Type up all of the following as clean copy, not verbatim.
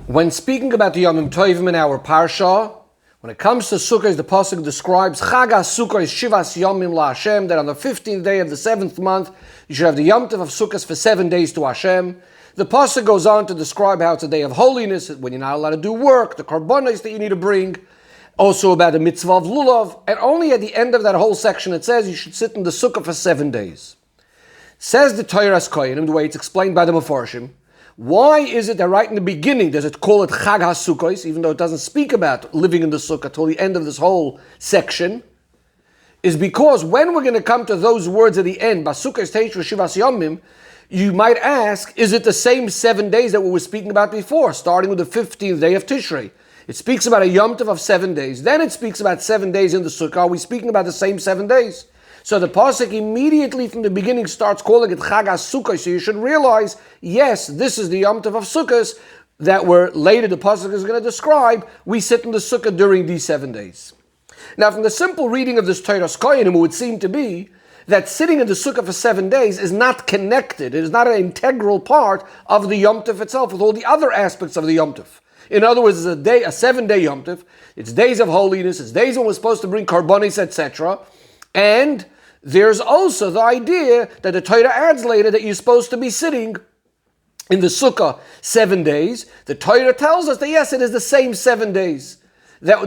When speaking about the Yomim Tovim in our Parsha, when it comes to Sukkot, the Pasuk describes Chag HaSukkot Shivas Yomim LaHashem, that on the 15th day of the 7th month, you should have the Yom Tov of Sukkot for 7 days to Hashem. The Pasuk goes on to describe how it's a day of holiness, when you're not allowed to do work, the korbanos that you need to bring, also about the mitzvah of lulav, and only at the end of that whole section it says you should sit in the Sukkah for 7 days. Says the Toras Kohanim, the way it's explained by the Mefarshim, why is it that right in the beginning does it call it Chag HaSukkos, even though it doesn't speak about living in the Sukkah till the end of this whole section, is because when we're going to come to those words at the end, Basukos Teish Shivas Yomim, you might ask, is it the same 7 days that we were speaking about before, starting with the 15th day of Tishrei? It speaks about a Yom Tov of 7 days. Then it speaks about 7 days in the Sukkah. Are we speaking about the same 7 days? So the Pasuk immediately from the beginning starts calling it Chag HaSukkos. So you should realize, yes, this is the Yom Tov of Sukkot that later the Pasuk is going to describe. We sit in the Sukkah during these 7 days. Now from the simple reading of this Toras Kohanim, it would seem to be that sitting in the Sukkah for 7 days is not connected. It is not an integral part of the Yom Tov itself with all the other aspects of the Yom Tov. In other words, it's a 7-day Yom Tov. It's days of holiness. It's days when we're supposed to bring korbanos, etc. And there's also the idea that the Torah adds later that you're supposed to be sitting in the Sukkah 7 days. The Torah tells us that yes, it is the same 7 days that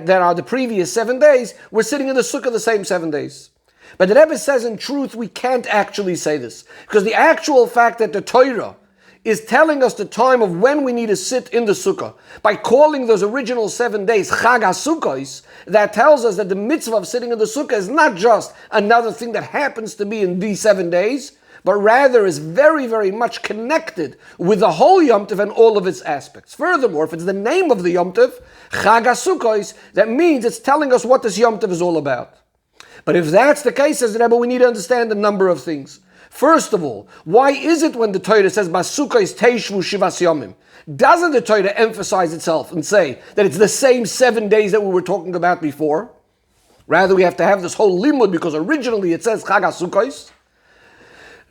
are the previous 7 days. We're sitting in the Sukkah the same 7 days. But the Rebbe says in truth we can't actually say this, because the actual fact that the Torah is telling us the time of when we need to sit in the Sukkah by calling those original 7 days Chag HaSukkos, that tells us that the mitzvah of sitting in the Sukkah is not just another thing that happens to be in these 7 days, but rather is very, very much connected with the whole Yom Tov and all of its aspects. Furthermore, if it's the name of the Yom Tov, Chag HaSukkos, that means it's telling us what this Yom Tov is all about. But if that's the case, says the Rebbe, we need to understand a number of things. First of all, why is it when the Torah says Basukos Teishvu Shivas Yomim, doesn't the Torah emphasize itself and say that it's the same 7 days that we were talking about before? Rather, we have to have this whole limud because originally it says Chag HaSukkos.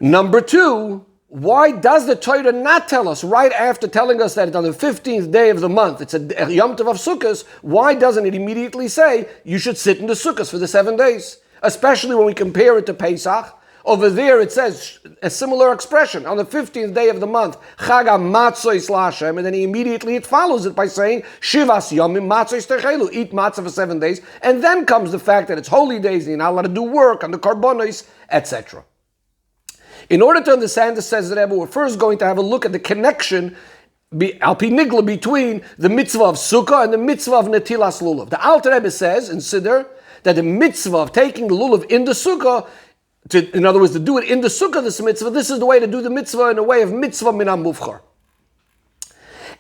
Number two, why does the Torah not tell us right after telling us that it's on the 15th day of the month, it's a Yom Tov of Sukkos, why doesn't it immediately say you should sit in the Sukkos for the 7 days? Especially when we compare it to Pesach. Over there it says a similar expression, on the 15th day of the month, Chag HaMatzos LaHashem, and then it follows it by saying, Shivas Yomim Matzos Techelu, eat matzah for 7 days, and then comes the fact that it's holy days, and you're not allowed to do work on the korbanos, etc. In order to understand this, says the Rebbe, we're first going to have a look at the connection al pi nigla between the mitzvah of Sukkah and the mitzvah of Netilas Lulav. The Alter Rebbe says in Siddur that the mitzvah of taking the Lulav in the Sukkah, in other words, to do it in the Sukkah, this mitzvah, this is the way to do the mitzvah in a way of mitzvah min ha-mufchar.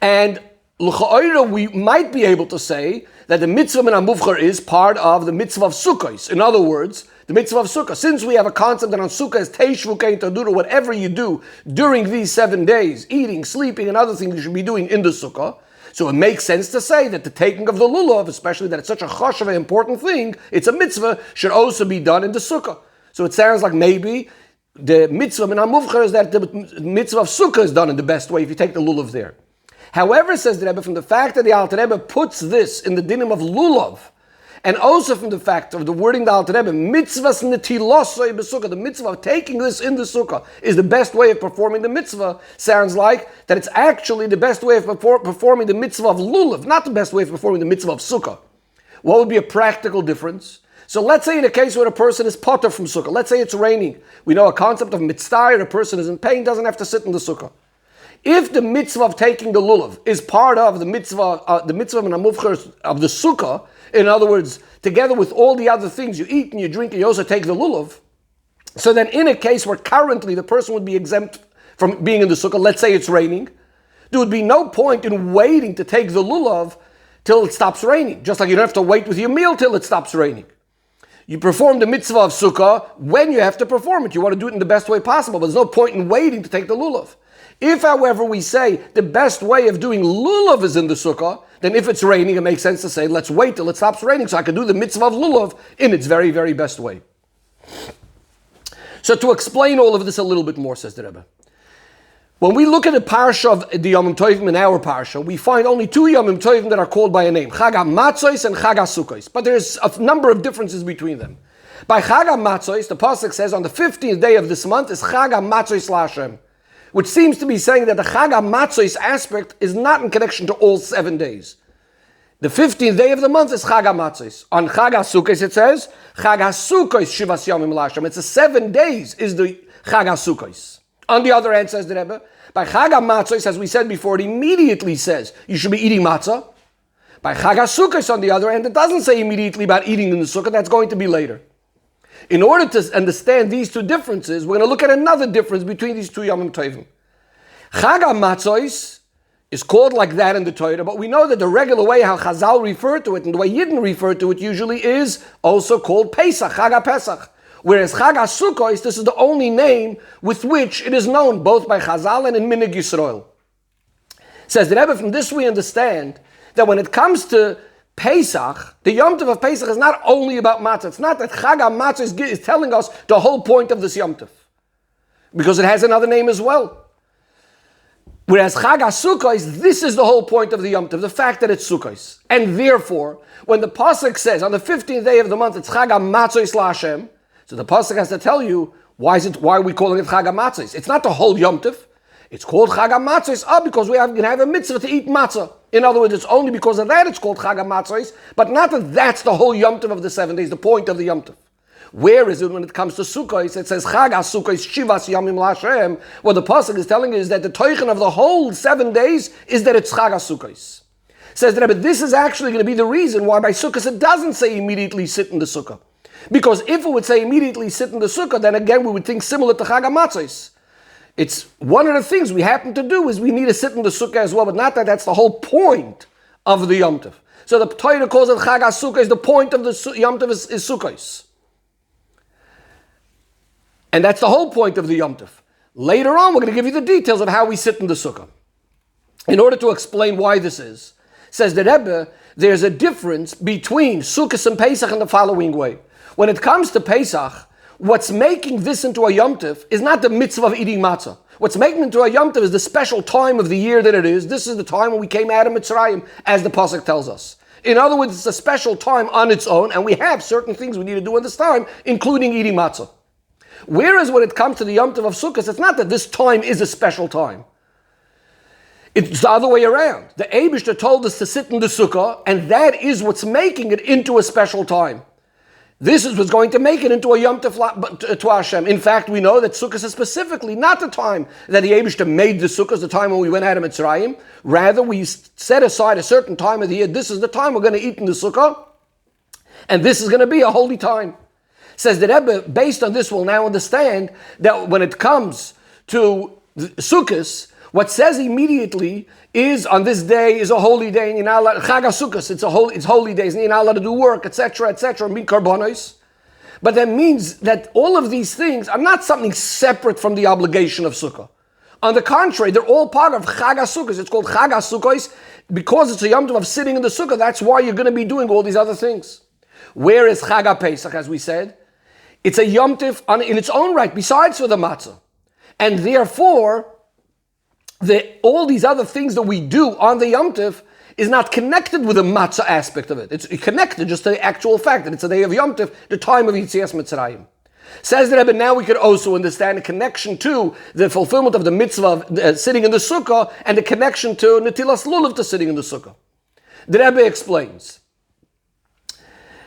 And l'cha'oira, we might be able to say that the mitzvah min ha-mufchar is part of the mitzvah of Sukkos. In other words, the mitzvah of Sukkah. Since we have a concept that on Sukkah is teishvu kein tadura, whatever you do during these 7 days, eating, sleeping, and other things you should be doing in the Sukkah, so it makes sense to say that the taking of the lulav, especially that it's such a chashuv, important thing, it's a mitzvah, should also be done in the Sukkah. So it sounds like maybe the mitzvah min ha-mufchar is that the mitzvah of Sukkah is done in the best way if you take the lulav there. However, says the Rebbe, from the fact that the Alter Rebbe puts this in the dinim of lulav, and also from the fact of the wording the Alter Rebbe, mitzvahs netilosoi b'sukkah, the mitzvah of taking this in the Sukkah is the best way of performing the mitzvah, sounds like that it's actually the best way of performing the mitzvah of lulav, not the best way of performing the mitzvah of Sukkah. What would be a practical difference? So let's say in a case where a person is potter from Sukkah, let's say it's raining. We know a concept of mitzvah, a person is in pain, doesn't have to sit in the Sukkah. If the mitzvah of taking the lulav is part of the mitzvah min ha-mufchar of the Sukkah, in other words, together with all the other things you eat and you drink and you also take the lulav, so then in a case where currently the person would be exempt from being in the Sukkah, let's say it's raining, there would be no point in waiting to take the lulav till it stops raining, just like you don't have to wait with your meal till it stops raining. You perform the mitzvah of Sukkah when you have to perform it. You want to do it in the best way possible, but there's no point in waiting to take the lulav. If, however, we say the best way of doing lulav is in the Sukkah, then if it's raining, it makes sense to say, let's wait till it stops raining so I can do the mitzvah of lulav in its very, very best way. So to explain all of this a little bit more, says the Rebbe, When we look at the parsha of the Yomim Tovim in our parsha, we find only two Yomim Tovim that are called by a name, Chag HaMatzos and Chag HaSukkos. But there's a number of differences between them. By Chag HaMatzos, the pasuk says on the 15th day of this month is Chag HaMatzos LaHashem, which seems to be saying that the Chag HaMatzos aspect is not in connection to all 7 days. The 15th day of the month is Chag HaMatzos. On Chag HaSukkos it says Chag HaSukkos Shivas Yomim LaHashem. It's the 7 days is the Chag HaSukkos. On the other hand, says the Rebbe, by Chag HaMatzos, as we said before, it immediately says you should be eating matzah. By Chag HaSukkos, on the other hand, it doesn't say immediately about eating in the sukkah. That's going to be later. In order to understand these two differences, we're going to look at another difference between these two Yomim Tovim. Chag HaMatzos is called like that in the Torah, but we know that the regular way how Chazal refer to it and the way Yidden refer to it usually is also called Pesach, Chag HaPesach. Whereas Chag HaSukkos, this is the only name with which it is known both by Chazal and in Minig Yisrael. Says the Rebbe, from this we understand that when it comes to Pesach, the Yom Tov of Pesach is not only about matzah. It's not that Chag HaMatzos is telling us the whole point of this Yom Tov, because it has another name as well. Whereas Chag HaSukkos, this is the whole point of the Yom Tov, the fact that it's Sukkos. And therefore, when the pasuk says on the 15th day of the month it's Chag HaMatzos LaHashem, so the pasuk has to tell you why are we calling it Chag HaMatzos? It's not the whole Yom Tov. It's called Chag HaMatzos because we going to have a mitzvah to eat matzah. In other words, it's only because of that it's called Chag HaMatzos, but not that that's the whole Yom Tov of the 7 days, the point of the Yom Tov. Where is it when it comes to Sukkos? It says Chag HaSukkos Shivas Yomim LaHashem. What the pasuk is telling you is that the toichen of the whole 7 days is that it's Chag HaSukkos. Says that, but this is actually going to be the reason why by Sukkos it doesn't say immediately sit in the sukkah. Because if it would say immediately sit in the sukkah, then again we would think similar to Chag HaMatzos. It's one of the things we happen to do is we need to sit in the sukkah as well, but not that that's the whole point of the Yom Tov. So the Torah calls it Chag HaSukkos, the point of the Yom Tov is Sukkos. And that's the whole point of the Yom Tov. Later on, we're going to give you the details of how we sit in the sukkah. In order to explain why this is, says the Rebbe, there's a difference between Sukkos and Pesach in the following way. When it comes to Pesach, what's making this into a Yom Tov is not the mitzvah of eating matzah. What's making it into a Yom Tov is the special time of the year that it is. This is the time when we came out of Mitzrayim, as the pasuk tells us. In other words, it's a special time on its own, and we have certain things we need to do at this time, including eating matzah. Whereas when it comes to the Yom Tov of Sukkot, it's not that this time is a special time. It's the other way around. The Eibishter told us to sit in the sukkah, and that is what's making it into a special time. This is what's going to make it into a Yom Tov to Hashem. In fact, we know that Sukkot is specifically not the time that the Eibishter made the Sukkot, the time when we went out of Mitzrayim. Rather, we set aside a certain time of the year. This is the time we're going to eat in the Sukkah, and this is going to be a holy time. Says the Rebbe, based on this, we'll now understand that when it comes to Sukkot, what says immediately is on this day is a holy day, and you're not allowed, Chag HaSukkos, it's holy days, and you're not allowed to do work, etc., meet karbonos. But that means that all of these things are not something separate from the obligation of Sukkah. On the contrary, they're all part of Chag HaSukkos. It's called Chag HaSukkos because it's a Yom Tov of sitting in the Sukkah. That's why you're going to be doing all these other things. Where is Chag HaPesach, as we said? It's a Yom Tov in its own right, besides for the matzah. And therefore, all these other things that we do on the Yom Tov is not connected with the matzah aspect of it. It's connected just to the actual fact that it's a day of Yom Tov, the time of Yitzias Mitzrayim. Says the Rebbe, now we could also understand the connection to the fulfillment of the mitzvah of sitting in the sukkah and the connection to Netilas Lulav, to sitting in the sukkah. The Rebbe explains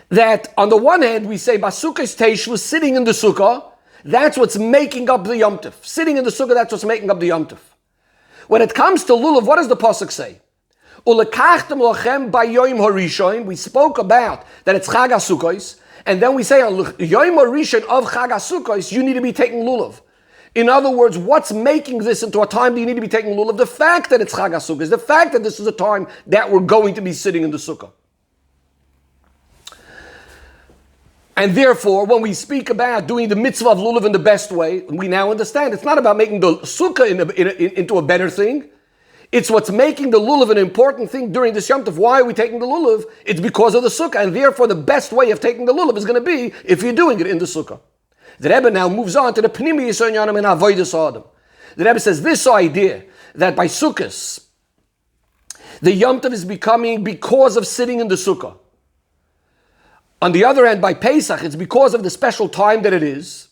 that on the one hand we say Basukos Teishlu, sitting in the sukkah, that's what's making up the Yom Tov. Sitting in the sukkah, that's what's making up the Yom Tov. When it comes to Lulav, what does the pasuk say? Ulekachtem lochem bayoyim harishon. We spoke about that it's Chag HaSukkos, and then we say on Yoyim Harishon of Chag HaSukkos, you need to be taking Lulav. In other words, what's making this into a time that you need to be taking Lulav? The fact that it's Chag HaSukkos, the fact that this is a time that we're going to be sitting in the sukkah. And therefore, when we speak about doing the mitzvah of lulav in the best way, we now understand it's not about making the sukkah into a better thing. It's what's making the lulav an important thing during this Yom Tov. Why are we taking the lulav? It's because of the sukkah, and therefore the best way of taking the lulav is going to be if you're doing it in the sukkah. The Rebbe now moves on to the Pnimi Yisonyanim and Avodas Adam. The Rebbe says this idea that by Sukkot, the Yom Tov is becoming because of sitting in the Sukkah. On the other hand, by Pesach, it's because of the special time that it is.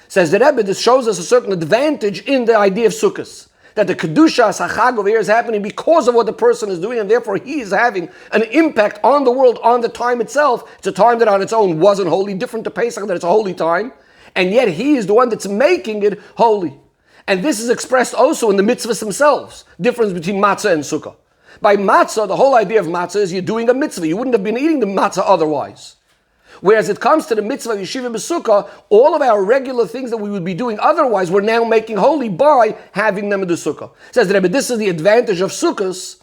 Says the Rebbe, this shows us a certain advantage in the idea of Sukkot. That the Kedusha, Chag over here is happening because of what the person is doing, and therefore he is having an impact on the world, on the time itself. It's a time that on its own wasn't holy, different to Pesach, that it's a holy time. And yet he is the one that's making it holy. And this is expressed also in the mitzvahs themselves. Difference between matzah and sukkah. By matzah, the whole idea of matzah is you're doing a mitzvah. You wouldn't have been eating the matzah otherwise. Whereas it comes to the mitzvah of yeshiva b'sukkah, all of our regular things that we would be doing otherwise, we're now making holy by having them in the sukkah. It says the Rebbe, this is the advantage of sukkahs,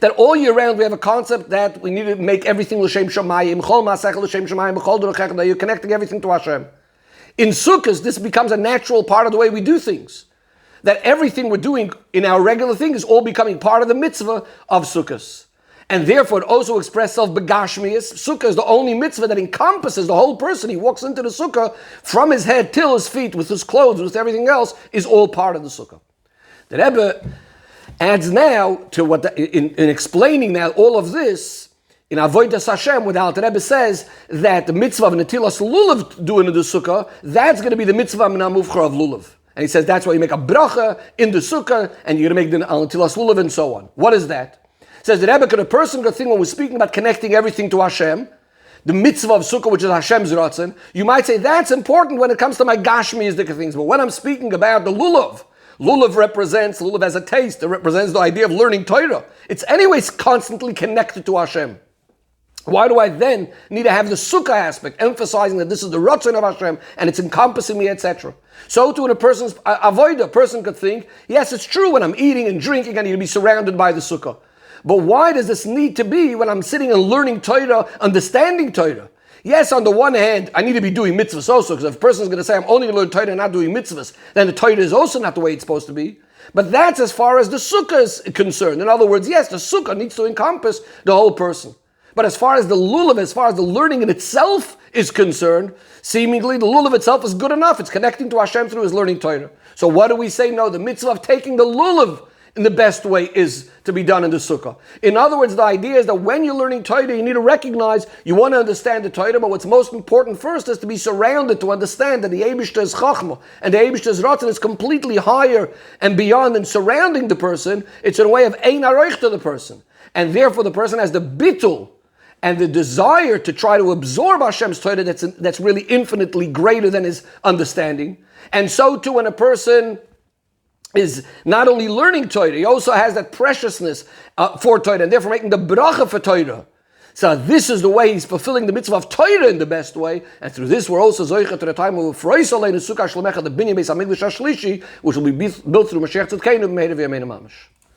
that all year round we have a concept that we need to make everything l'shem shamayim, chol masech l'shem shamayim, b'chol derech that you're connecting everything to Hashem. In sukkahs, this becomes a natural part of the way we do things. That everything we're doing in our regular thing is all becoming part of the mitzvah of sukkahs. And therefore it also expresses itself begashmias. Sukkah is the only mitzvah that encompasses the whole person. He walks into the sukkah from his head till his feet, with his clothes, with everything else, is all part of the sukkah. The Rebbe adds now to what in explaining now all of this in Avodas Hashem, where the Alter Rebbe says that the mitzvah of Netilas Lulav doing in the sukkah, that's going to be the mitzvah of Namuvcha of Lulav. And he says that's why you make a bracha in the sukkah, and you're going to make the Netilas Lulav and so on. What is that? Says the Rebbe, a person could think when we're speaking about connecting everything to Hashem, the mitzvah of Sukkah, which is Hashem's Ratzon, you might say that's important when it comes to my Gashmiistic things. But when I'm speaking about the Lulav, Lulav has a taste, it represents the idea of learning Torah. It's anyways constantly connected to Hashem. Why do I then need to have the Sukkah aspect, emphasizing that this is the Ratzon of Hashem and it's encompassing me, etc.? So too in a person's avodah, a person could think, yes, it's true when I'm eating and drinking I need to be surrounded by the Sukkah. But why does this need to be when I'm sitting and learning Torah, understanding Torah? Yes, on the one hand, I need to be doing mitzvahs also, because if a person is going to say, I'm only going to learn Torah and not doing mitzvahs, then the Torah is also not the way it's supposed to be. But that's as far as the sukkah is concerned. In other words, yes, the sukkah needs to encompass the whole person. But as far as the lulav, as far as the learning in itself is concerned, seemingly the lulav itself is good enough. It's connecting to Hashem through his learning Torah. So what do we say? No, the mitzvah of taking the lulav in the best way is to be done in the sukkah. In other words, the idea is that when you're learning Torah, you need to recognize, you want to understand the Torah, but what's most important first is to be surrounded to understand that the Eibishter is Chachma, and the Eibishter's Ratzon is completely higher and beyond and surrounding the person. It's in a way of Ein Aroich to the person. And therefore the person has the bitul and the desire to try to absorb Hashem's Torah that's really infinitely greater than his understanding. And so too when a person is not only learning Torah, he also has that preciousness for Torah, and therefore making the bracha for Torah. So this is the way he's fulfilling the mitzvah of Torah in the best way, and through this we're also zoicha to the time of Freis Aleinu Sukkah Shlomecha, the Binyan Beis HaMikdash HaShlishi, which will be built through Mashiach Tzidkeinu B'meira V'yameinu Mamash.